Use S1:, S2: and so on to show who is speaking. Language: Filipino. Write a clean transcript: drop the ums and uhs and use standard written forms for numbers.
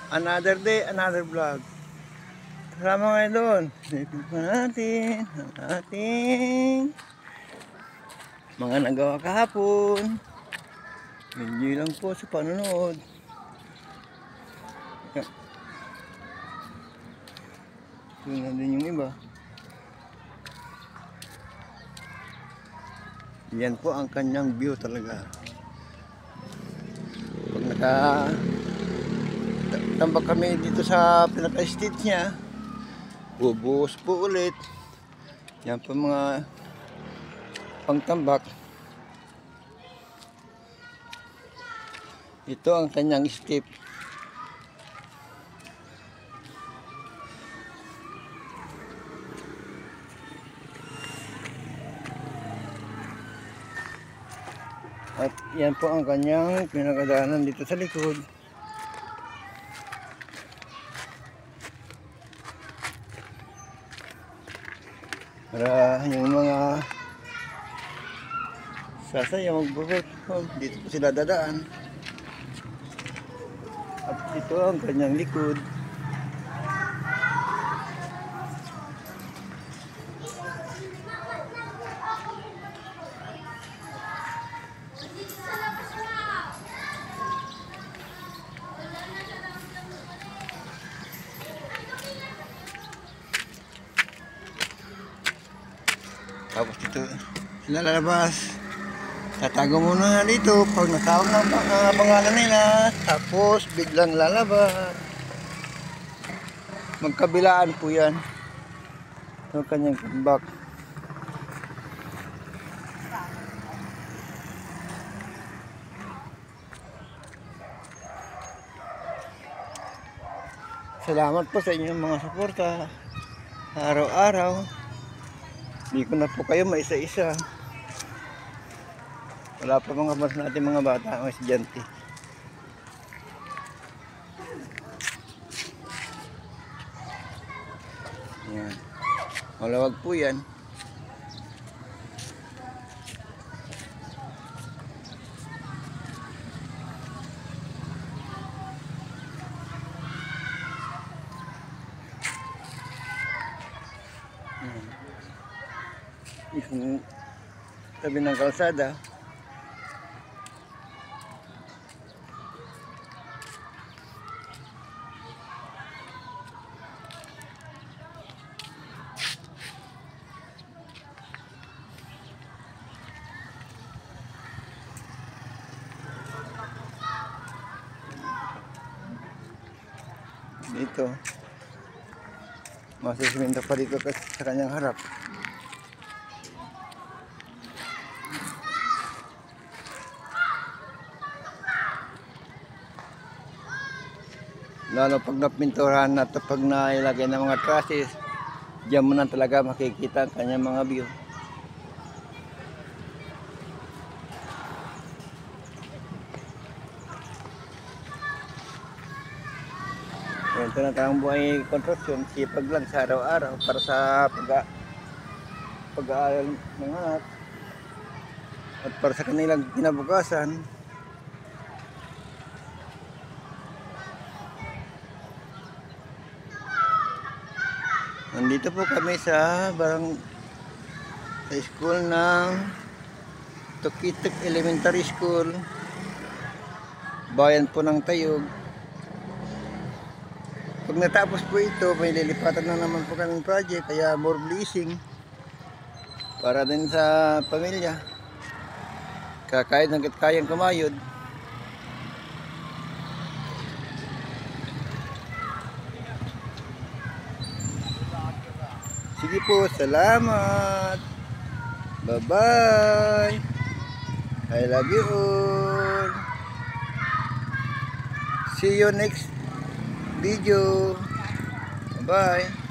S1: Another day, another vlog. Kasama ngayon doon. Silipin pa natin ang ating mga nagawa kahapon. Enjoy lang po sa panonood. Yun na din yung iba. Yan po ang kanyang view talaga. Pag tambak kami dito sa pinaka-stage niya, bubuhos po ulit. Yan po mga pangtambak. Ito ang kanyang step. At yan po ang kanyang pinagdaanan dito sa likod. Para yung mga sasaya magbubot, dito po sila dadaan. At ito ang kanyang likod. Tapos dito sila lalabas. Tatago muna dito pag natawag ng pangalan nila. Tapos biglang lalabas. Magkabilaan po yan. Ito kanyang comeback. Salamat po sa inyong mga suporta araw-araw. Hindi ko na po kayo maisa-isa. Wala pa mga mas natin mga bata ang estudyante. Yan. Malawag po yan. Isang tabi ng kalsada. Dito masisimento pa dito sa kanyang harap. Lalo pag napinturahan at pag nailagay ng mga trusses, diyan mo na talaga makikita ang kanyang mga view. Ito na tayong buhay construction, sipag lang sa araw-araw para sa pag-aaral ng anak at para sa kanilang kinabukasan. Nandito po kami sa school ng Tukitok Elementary School, bayan po ng Tayog. Pag natapos po ito, may lilipatan na naman po kaming project, kaya more blessing para din sa pamilya. Kahit hanggat kayang kumayod. Sige po, salamat. Bye-bye. I love you all. See you next video. Bye.